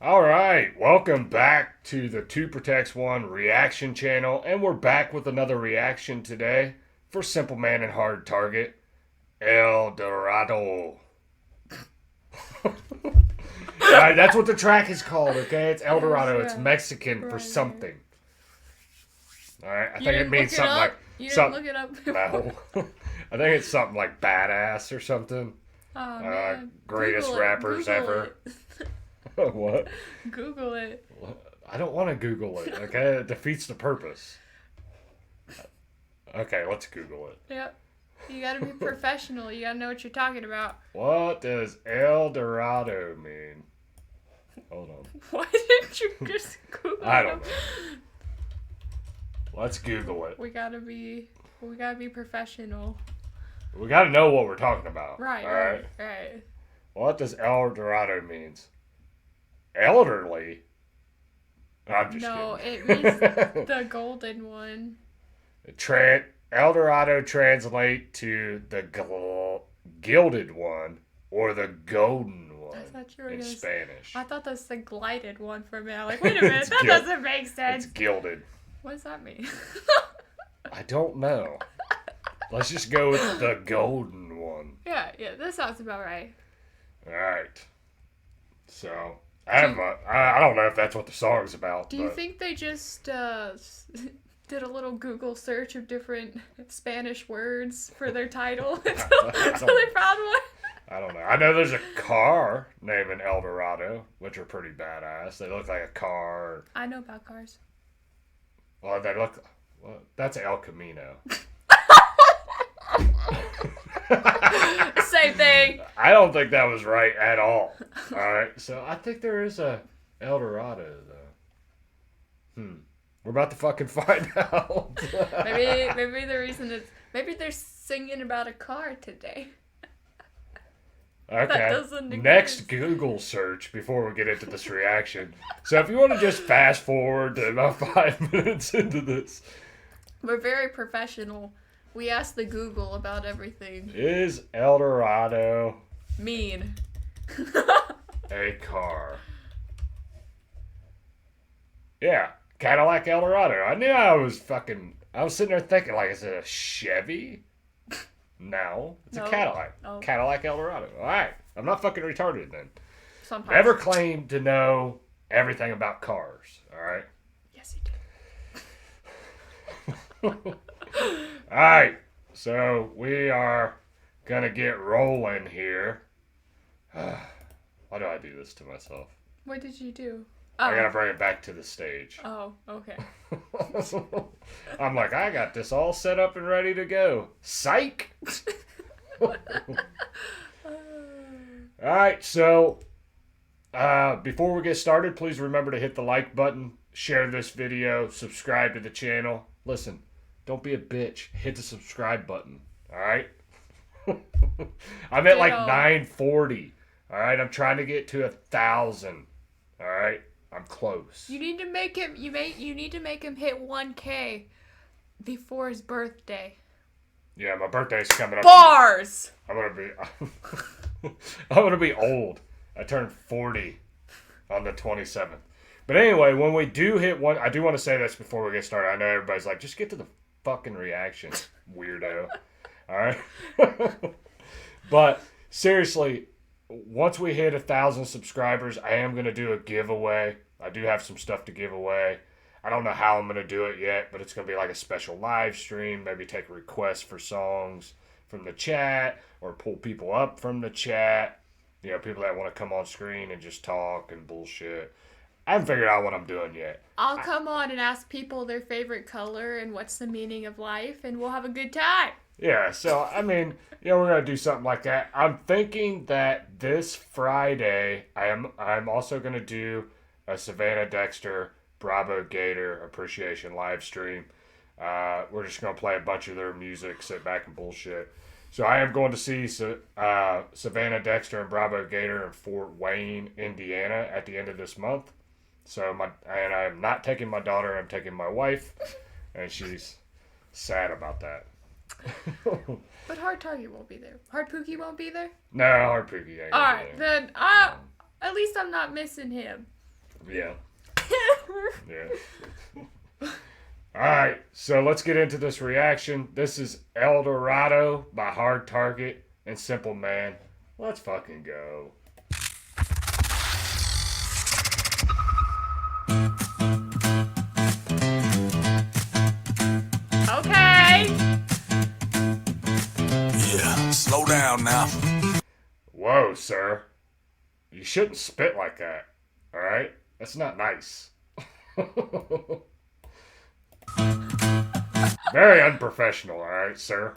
All right, welcome back to the 2 Protects 1 reaction channel, and we're back with another reaction today for Cymple Man and Hard Target, El Dorado. All right, that's what the track is called, okay? It's El Dorado. It's Mexican for something. All right, I think it means something like... You didn't look it up? No. I think it's something like badass or something. Oh, man. Greatest Google rappers Google ever. What? Google it. I don't want to Google it, okay? It defeats the purpose. Okay, let's Google it. Yep. You gotta be professional. You gotta know what you're talking about. What does El Dorado mean? Hold on. Why didn't you just Google it? I don't know. Let's Google it. We gotta be professional. We got to know what we're talking about. Right. What does El Dorado means? Elderly? I'm just kidding. It means the golden one. El Dorado translate to the gilded one or the golden one in Spanish. I thought that's the glided one for me. I'm like, wait a minute, that doesn't make sense. It's gilded. What does that mean? I don't know. Let's just go with the golden one. Yeah, that sounds about right. All right. So, I don't know if that's what the song's about. Do you think they just did a little Google search of different Spanish words for their title until they found one? I don't know. I know there's a car named El Dorado, which are pretty badass. They look like a car. I know about cars. Well, they look... Well, that's El Camino. Same thing. I don't think that was right at all. All right, so I think there is a El Dorado though. We're about to fucking find out. maybe the reason is maybe they're singing about a car today. Okay. Next Google search before we get into this reaction. So if you want to just fast forward to about 5 minutes into this. We're very professional. We ask the Google about everything. Is El Dorado mean a car? Yeah, Cadillac El Dorado. I knew I was sitting there thinking, like, is it a Chevy? No, it's a Cadillac. Oh. Cadillac El Dorado. All right, I'm not fucking retarded then. Sometimes. Never claimed to know everything about cars. All right. Yes, he did. All right, so we are gonna get rolling here. Why do I do this to myself? What did you do? I gotta bring it back to the stage. Oh, okay. I'm like, I got this all set up and ready to go. Psych! Alright, so before we get started, please remember to hit the like button, share this video, subscribe to the channel. Listen, don't be a bitch. Hit the subscribe button. Alright? I'm at like 940. Alright, I'm trying to get to 1,000. Alright? I'm close. You need to make him. You need to make him hit 1K before his birthday. Yeah, my birthday's coming up. Bars. I'm gonna be old. I turn 40 on the 27th. But anyway, when we do hit one, I do want to say this before we get started. I know everybody's like, just get to the fucking reaction, weirdo. All right. But seriously. Once we hit 1,000 subscribers, I am going to do a giveaway. I do have some stuff to give away. I don't know how I'm going to do it yet, but it's going to be like a special live stream. Maybe take requests for songs from the chat or pull people up from the chat. You know, people that want to come on screen and just talk and bullshit. I haven't figured out what I'm doing yet. I'll come on and ask people their favorite color and what's the meaning of life, and we'll have a good time. Yeah, so, I mean, you know, we're going to do something like that. I'm thinking that this Friday, I'm also going to do a Savannah Dexter Bravo Gator appreciation live stream. We're just going to play a bunch of their music, sit back and bullshit. So I am going to see Savannah Dexter and Bravo Gator in Fort Wayne, Indiana at the end of this month. So I'm not taking my daughter, I'm taking my wife, and she's sad about that. But Hard Target won't be there. Hard Pookie won't be there? No, Hard Pookie ain't. Alright, then at least I'm not missing him. Yeah. Yeah. Alright, so let's get into this reaction. This is El Dorado by Hard Target and Cymple Man. Let's fucking go. Okay. Yeah, slow down now. Whoa, sir. You shouldn't spit like that. Alright? That's not nice. Very unprofessional, alright, sir?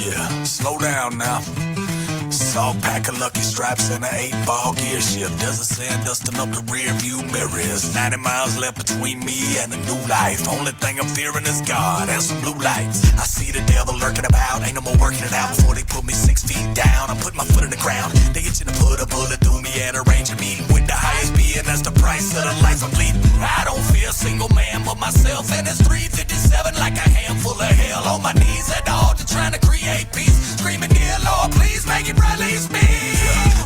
Yeah, slow down now. Salt pack of Lucky Stripes and an 8-ball gear shift. Desert sand dusting up the rear view mirrors. 90 miles left between me and a new life. Only thing I'm fearing is God and some blue lights. I see the devil lurking about. Ain't no more working it out before they put me 6 feet down. I'm putting my foot in the ground. They get you to put a bullet through me and arrange a meeting with the highest being. That's the price of the life I'm bleeding. I don't fear a single man but myself, and it's 357 like a handful of hell on my knees at the altar trying to create peace. Screaming, dear Lord, please make it release me.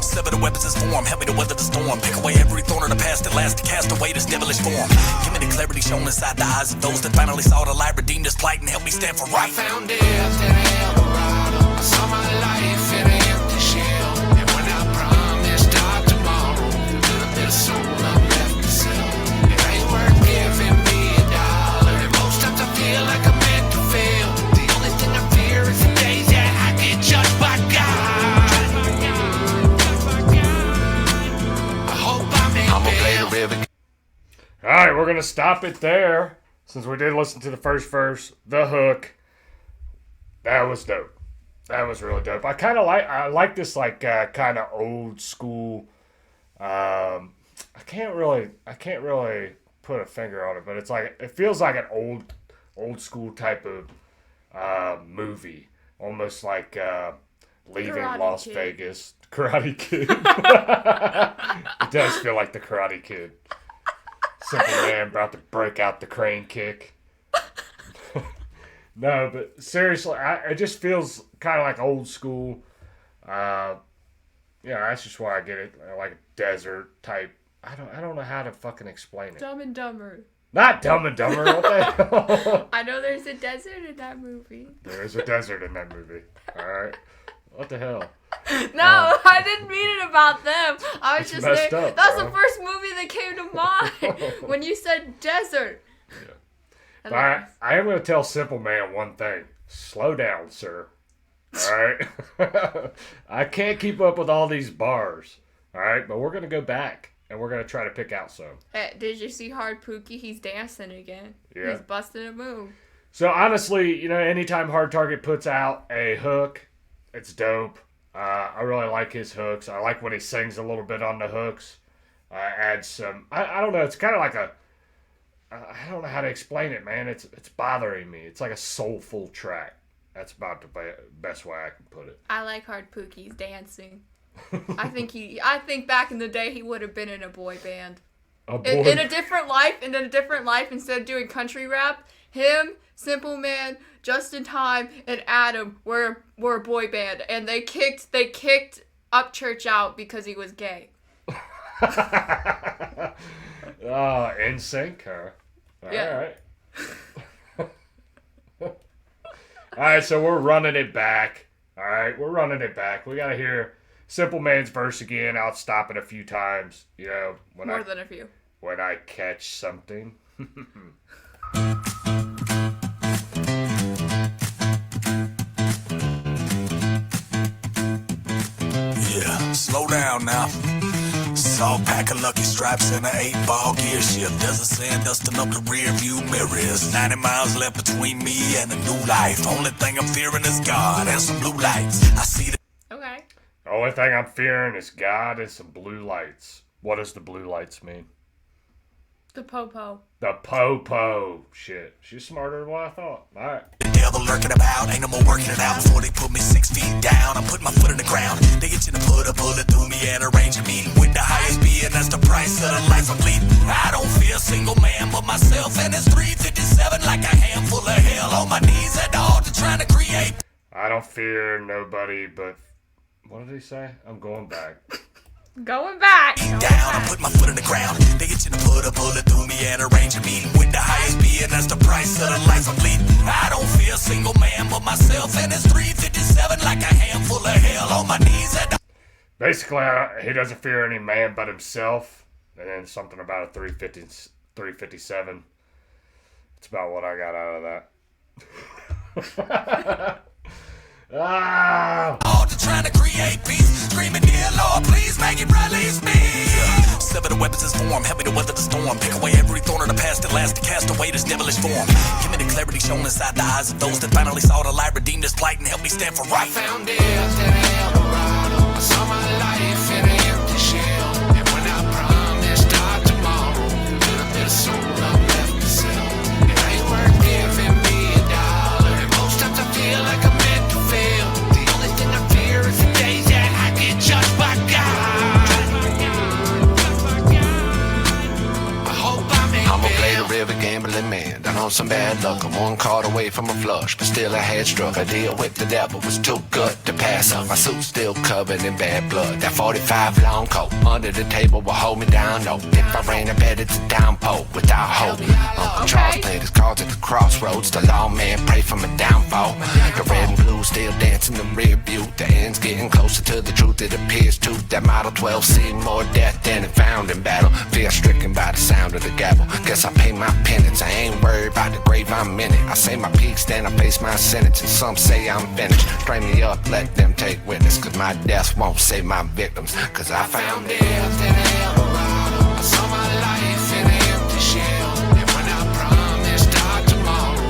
Sever the weapons is form, help me to weather the storm. Pick away every thorn of the past that lasts to cast away this devilish form. Give me the clarity shown inside the eyes of those that finally saw the light, redeemed this plight, and help me stand for right. I found death in El Dorado. I saw my life in an empty shell. And when I promised God tomorrow, little bit of soul I'm left to sell. It ain't worth giving me $1. And most times I feel like I'm meant to fail. The only thing I fear is the days that I get judged by God. I hope I'm in Bill. Alright, we're gonna stop it there. Since we did listen to the first verse, the hook. That was dope. That was really dope. I like this like kind of old school. I can't really put a finger on it, but it feels like an old school type of cy almost like Leaving Karate Las Kid. Vegas. Karate Kid. It does feel like the Karate Kid. Cymple Man about to break out the crane kick. No, but seriously, it just feels kind of like old school. Yeah, that's just why I get it. Like a desert type. I don't know how to fucking explain it. Dumb and Dumber. Not Dumb and Dumber. What the hell? I know there's a desert in that movie. There is a desert in that movie. All right. What the hell? No, I didn't mean it about them. I was It's just messed there. up, That's bro. the first movie that came to mind when you said desert. Yeah. And But I am going to tell Cymple Man one thing. Slow down, sir. All right? I can't keep up with all these bars. All right? But we're going to go back, and we're going to try to pick out some. Did you see Hard Pookie? He's dancing again. Yeah. He's busting a move. So, honestly, anytime Hard Target puts out a hook, it's dope. I really like his hooks. I like when he sings a little bit on the hooks. Adds some... I don't know. It's kind of like a... I don't know how to explain it, man. It's bothering me. It's like a soulful track. That's about the best way I can put it. I like Hard Pookie's dancing. I think back in the day he would have been in a boy band. A boy... In a different life, instead of doing country rap, him, Cymple Man, Justin Time, and Adam were a boy band, and they kicked Upchurch out because he was gay. In sync, huh? Yeah. All right, so we're running it back. All right, we're running it back. We got to hear Cymple Man's verse again. I'll stop it a few times, More than a few. when I catch something. Yeah, slow down now. Salt pack of Lucky Stripes and an 8-ball gear shift. Desert sand dusting up the rear view mirrors. 90 miles left between me and a new life. Only thing I'm fearing is God and some blue lights. I see the Okay. The only thing I'm fearing is God and some blue lights. What does the blue lights mean? The Popo. The po-po. Shit. She's smarter than what I thought. All right. devil lurking about. Ain't no more working it out before they put me 6 feet down. I'm putting my foot in the ground. They get you to put a bullet through me and arrange a meeting with the highest being. That's the price of the life I'm bleeding. I don't fear a single man but myself, and it's 357 like a handful of hell on my knees at the altar trying to create. I don't fear nobody but... What did he say? I'm going back. Going back. Down, I put my foot in the ground. They get you to put a bullet through me and arrange a meeting with the highest being. That's the price of the life I'm leading. I don't feel a single man but myself, and it's 357 like a handful of hell on my knees at the. Basically, he doesn't fear any man but himself. And then something about a 357. That's about what I got out of that. All to trying to create peace. Screaming, dear Lord, please make it release me. Sever the weapons is form, help me to weather the storm. Pick away every thorn of the past that lasts to cast away this devilish form. Give me the clarity shown inside the eyes of those that finally saw the light, redeem this plight, and help me stand for right. Found death in El Dorado. I saw my life in an empty shell. And when I promised die tomorrow, a little bit of soul I left to sell. It ain't worth giving me $1. And most times I feel like I'm meant to fail. The only thing I fear is the days that I get judged by God. I hope I'm gonna play the river gambling man. Down on some bad luck. I'm one card away from a flush, but still I had struck. A deal with the devil was too good to pass up. My suit's still covered in bad blood. That 45 long coat under the table will hold me down. No, if I ran a bet, it's a downpour without hope. Uncle Charles played his cards at the crossroads. The lawman prayed for my downfall. The red and blue still dancing in the rear view. The end's getting closer to the truth. It appears to that Model 12 seen more death than it found in battle. Fear stricken by the sound of the gavel. Guess I pay my penance. I ain't worried about the grave I'm in it. I say my peaks, then I face my sentence. And some say I'm finished. Strain me up, let them take witness. Cause my death won't save my victims. Cause I found death in El Dorado. I saw my life in an empty shell. And when I promised die tomorrow, a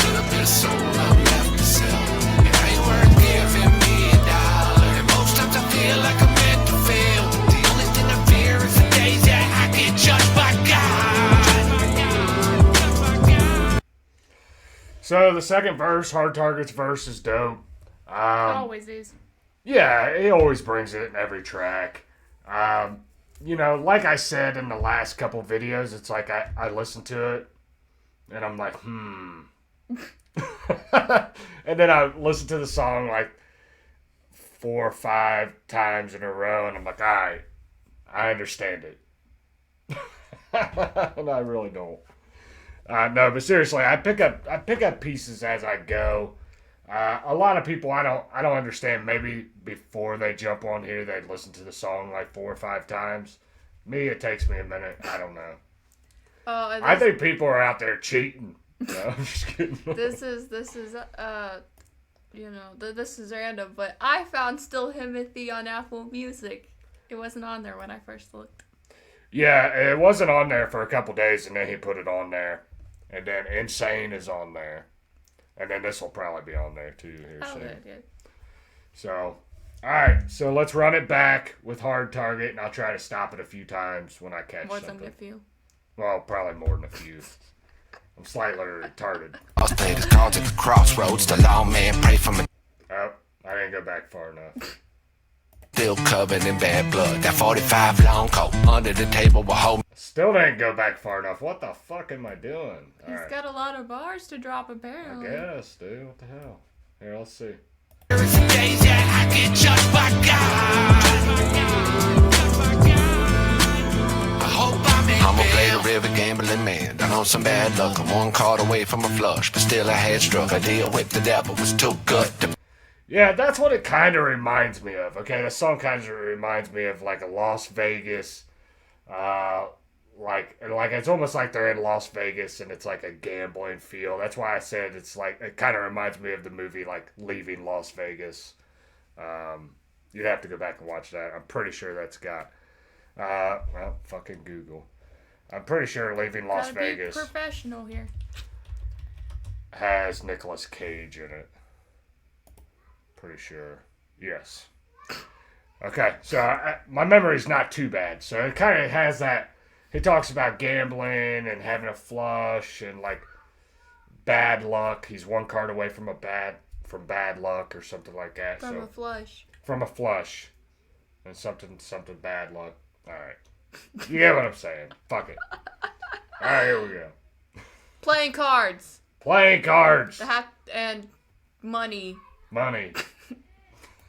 little bit of soul I'm left to sell. It ain't worth giving me $1. And most times I feel like I'm meant to fail. The only thing I fear is the days that I get judged by God. So the second verse, Hard Target's verse, is dope. Always is. Yeah, he always brings it in every track. You know, like I said in the last couple videos, it's like I listen to it and I'm like, and then I listen to the song like 4 or 5 times in a row and I'm like, all right, I understand it. And I really don't. No, but seriously, I pick up pieces as I go. A lot of people I don't understand. Maybe before they jump on here, they listen to the song like 4 or 5 times. Me, it takes me a minute. I don't know. I think people are out there cheating. No, I'm just kidding. This is this is random, but I found Still Himothy on Apple Music. It wasn't on there when I first looked. Yeah, it wasn't on there for a couple days, and then he put it on there. And then Insane is on there. And then this will probably be on there too here soon. Good. So, alright, so let's run it back with Hard Target, and I'll try to stop it a few times when I catch More something. than a few. Well, probably more than a few. I'm slightly retarded. I played his cards at the crossroads. The lawman prayed for me. Oh, I didn't go back far enough. Still covered in bad blood. That 45 long coat under the table will hold me. Still didn't go back far enough. What the fuck am I doing? He's got a lot of bars to drop, apparently. I guess, dude. What the hell? Here, let's see. Days that I get judged by God. I hope I'm gonna play the river gambling man. Down on some bad luck. I'm one card away from a flush, but still I had struck. A deal with the devil was too good to. Yeah, that's what it kind of reminds me of. Okay, the song kind of reminds me of like a Las Vegas, like it's almost like they're in Las Vegas and it's like a gambling feel. That's why I said it's like it kind of reminds me of the movie like Leaving Las Vegas. You'd have to go back and watch that. I'm pretty sure that's got well, fucking Google. I'm pretty sure Leaving Las Gotta Vegas be professional here. has Nicolas Cage in it. Pretty sure. Yes. Okay, so my memory's not too bad. So it kind of has that. He talks about gambling and having a flush and like bad luck. He's one card away from bad luck or something like that. From a flush. From a flush and something bad luck. All right, you get what I'm saying. Fuck it. All right, here we go. Playing cards. Playing cards. And money. Money.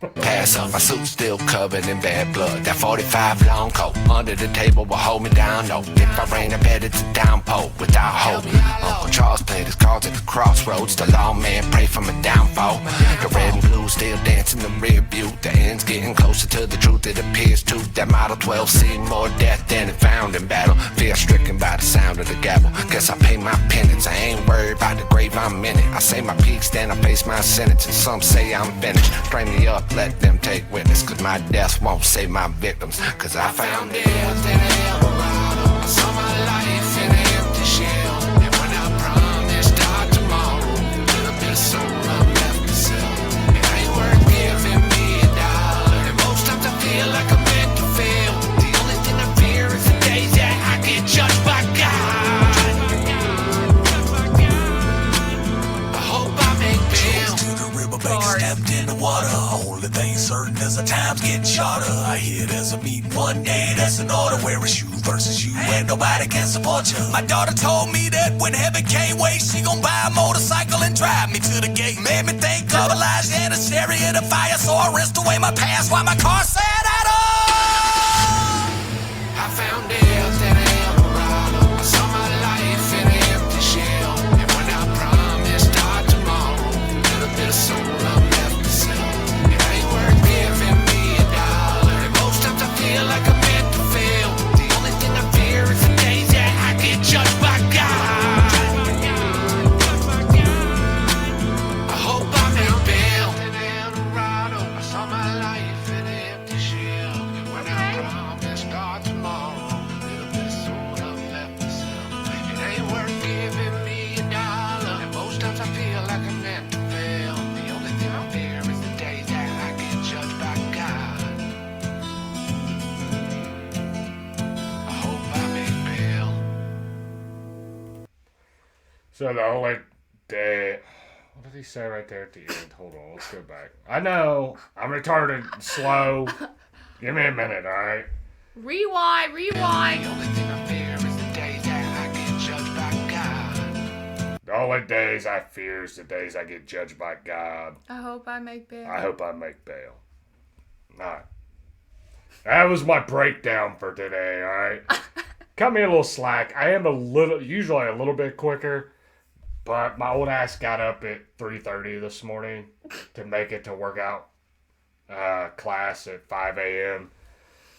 Pass up, my suit still covered in bad blood. That 45 long coat under the table will hold me down. No, if I rain, I bet it's a downpour without hope. Uncle Charles played his cards at the crossroads. The lawman prayed for my downfall. The red and blue still dancing in the rear view. The end's getting closer to the truth, it appears to. That Model 12 seen more death than it found in battle. Fear stricken by the sound of the gavel. Guess I pay my penance, I ain't worried about the grave I'm in it. I say my peaks, then I face my sentence. And some say I'm finished. Frame me up, let them take witness. Cause my death won't save my victims. Cause I found death in El Dorado. I saw my life in an empty shell. And when I promised start tomorrow, a little bit of soul I'm left to sell. It ain't worth giving me $1. And most times I feel like I'm meant to fail. The only thing I fear is the days that I get judged by God. I hope I make bail. to the riverbank, stepped in the water. Only thing certain is the time's getting shorter. I hear there's a meeting one day, that's an order. Where it's you versus you, and nobody can support you. My daughter told me that when heaven can't wait, she gon' buy a motorcycle and drive me to the gate. Made me think of Elijah and a chariot of fire, so I risked away my past while my car sat idle. I found death in El Dorado. I saw my life in an empty shell. And when I promised start tomorrow, a little bit of soul I'm left to sell. It ain't worth giving me $1. And most times I feel like I'm meant to fail. The only thing I fear is the days that I get judged by God. I hope I make bail. In El Dorado, I saw my life in an empty shell. And when I promised start tomorrow, a little bit of soul I'm left to sell. It ain't worth giving me $1. And most times I feel like I'm meant to fail. The only thing I fear is the days that I get judged by God. I hope I make bail. So the only day. What did he say right there at the end? Hold on, let's go back. I know, I'm retarded, slow. Give me a minute, alright? Rewind, rewind. The only thing I fear is the days that I get judged by God. The only days I fear is the days I get judged by God. I hope I make bail. I hope I make bail. Alright. That was my breakdown for today, alright? Cut me a little slack. I am usually a little bit quicker, but my old ass got up at 3:30 this morning to make it to workout class at 5 a.m.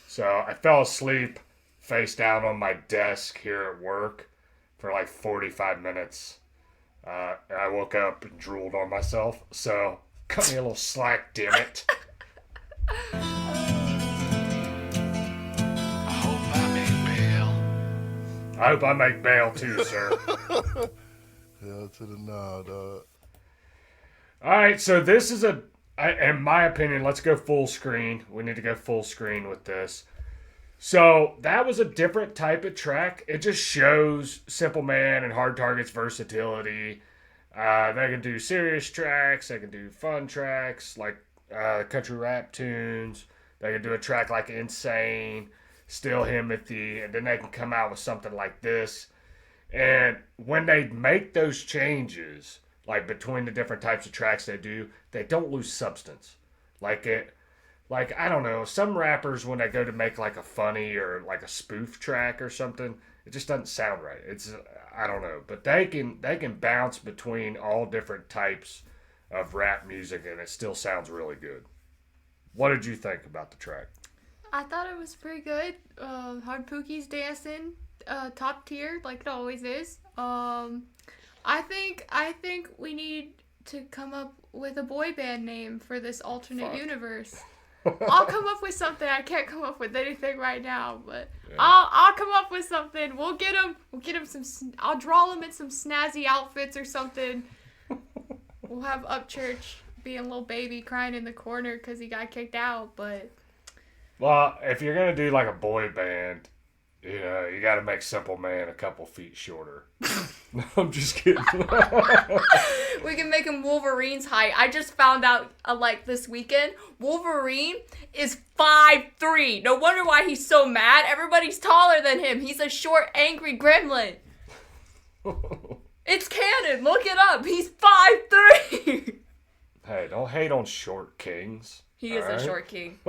So I fell asleep face down on my desk here at work for like 45 minutes. And I woke up and drooled on myself. So cut me a little slack, damn it. I hope I make bail. I hope I make bail too, sir. Hell to the nah, dog. All right, so this is in my opinion, let's go full screen. We need to go full screen with this. So that was a different type of track. It just shows Cymple Man and Hard Target's versatility. They can do serious tracks. They can do fun tracks like country rap tunes. They can do a track like Insane, Still Himothy, and then they can come out with something like this. And when they make those changes, like between the different types of tracks they do, they don't lose substance. Like I don't know, some rappers when they go to make like a funny or like a spoof track or something, it just doesn't sound right. I don't know, but they can bounce between all different types of rap music and it still sounds really good. What did you think about the track? I thought it was pretty good. Hard Pookie's dancing, top tier like it always is. I think we need to come up with a boy band name for this alternate universe. I'll come up with something. I can't come up with anything right now, but yeah. I'll come up with something. We'll get him some. I'll draw him in some snazzy outfits or something. We'll have Upchurch being a little baby crying in the corner because he got kicked out. But well, if you're gonna do like a boy band, you know, you got to make Cymple Man a couple feet shorter. No, I'm just kidding. We can make him Wolverine's height. I just found out, like, this weekend, Wolverine is 5'3". No wonder why he's so mad. Everybody's taller than him. He's a short, angry gremlin. It's canon. Look it up. He's 5'3". Hey, don't hate on short kings. He is a alright? short king.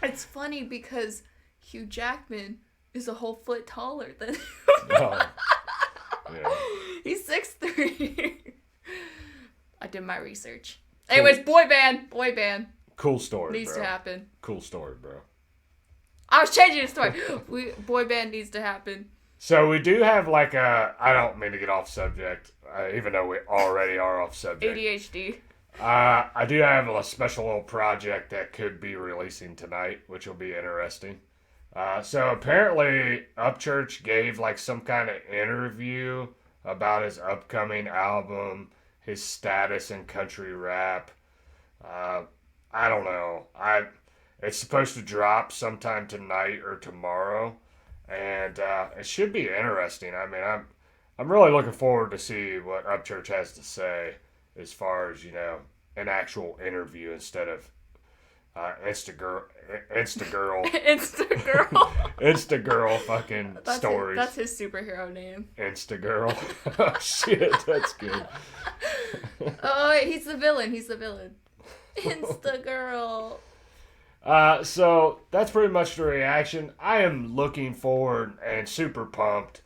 It's funny because Hugh Jackman is a whole foot taller than him. Oh, yeah. He's 6'3". I did my research. Anyways, boy band. Cool story, Needs bro. to happen. Cool story, bro. I was changing the story. Boy band needs to happen. So we do have like a. I don't mean to get off subject, even though we already are off subject. ADHD. I do have a special little project that could be releasing tonight, which will be interesting. So apparently, Upchurch gave like some kind of interview about his upcoming album, his status in country rap. I don't know. It's supposed to drop sometime tonight or tomorrow, and it should be interesting. I mean, I'm really looking forward to see what Upchurch has to say as far as, an actual interview instead of Instagirl Instagirl fucking stories. That's his superhero name. Instagirl. Oh shit, that's good. Oh wait, he's the villain. Instagirl. So that's pretty much the reaction. I am looking forward and super pumped.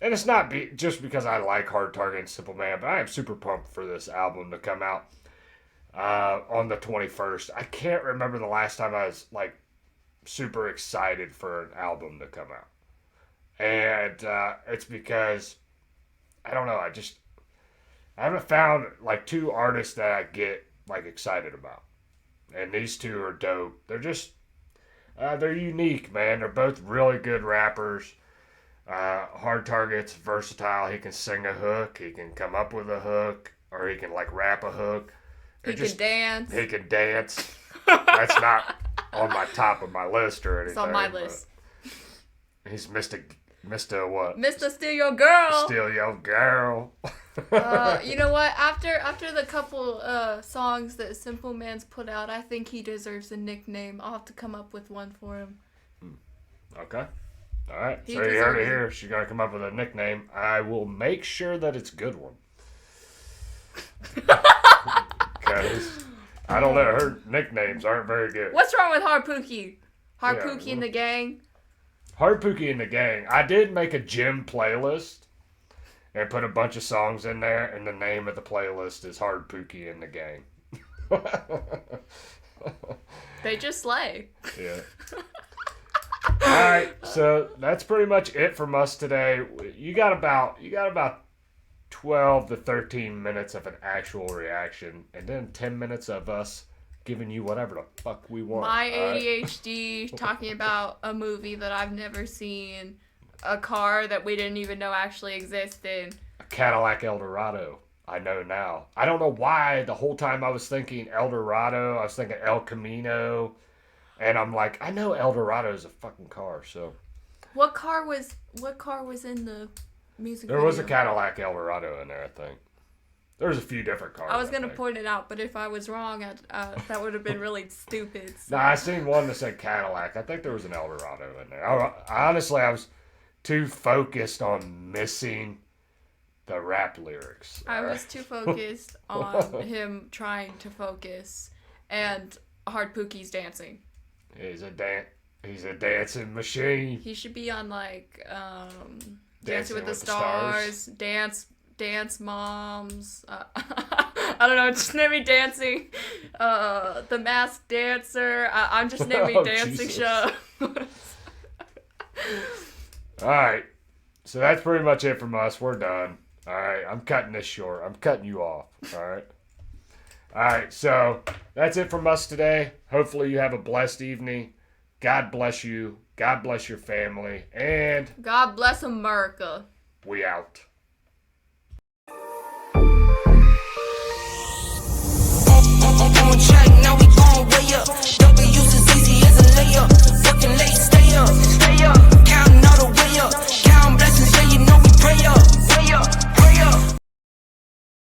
And it's not just because I like Hard Target and Cymple Man, but I am super pumped for this album to come out on the 21st. I can't remember the last time I was like super excited for an album to come out. And it's because, I don't know, I haven't found like two artists that I get like excited about. And these two are dope. They're just, they're unique, man. They're both really good rappers. Hard Target's versatile. He can sing a hook. He can come up with a hook. Or he can like rap a hook. He can dance. He can dance. That's not on my top of my list or anything. It's on my list. He's Mr. What? Mr. Steal Your Girl. Steal Your Girl. You know what? After the couple songs that Cymple Man's put out, I think he deserves a nickname. I'll have to come up with one for him. Okay. All right. He So you heard it deserves it. here. She's going to come up with a nickname. I will make sure that it's a good one. Because, I don't know, her nicknames aren't very good. What's wrong with Hard Pookie? Hard Yeah, Pookie and the gang. Hard Pookie and the Gang. I did make a gym playlist and put a bunch of songs in there, and the name of the playlist is Hard Pookie and the Gang. They just slay. Yeah. Alright, so that's pretty much it from us today. You got about 12 to 13 minutes of an actual reaction, and then 10 minutes of us giving you whatever the fuck we want. My alright? ADHD talking about a movie that I've never seen, a car that we didn't even know actually existed. A Cadillac Eldorado. I know now. I don't know why the whole time I was thinking Eldorado, I was thinking El Camino, and I'm like, I know Eldorado is a fucking car, so. What car was in the music There video? was a Cadillac Eldorado in there, I think. There's a few different cars. I was gonna think. point it out, but if I was wrong, that would have been really stupid. So. No, I seen one that said Cadillac. I think there was an Eldorado in there. Honestly, I was too focused on missing the rap lyrics. I was too focused on him trying to focus and Hard Pookie's dancing. He's a dancing machine. He should be on like Dancing with the with the Stars, Dance Moms. I don't know, just name me dancing. The Masked Dancer. I'm just naming Oh, dancing Jesus. shows. Alright. So that's pretty much it from us. We're done. Alright. I'm cutting this short. I'm cutting you off. Alright. Alright. So that's it from us today. Hopefully you have a blessed evening. God bless you. God bless your family. And God bless America. we out.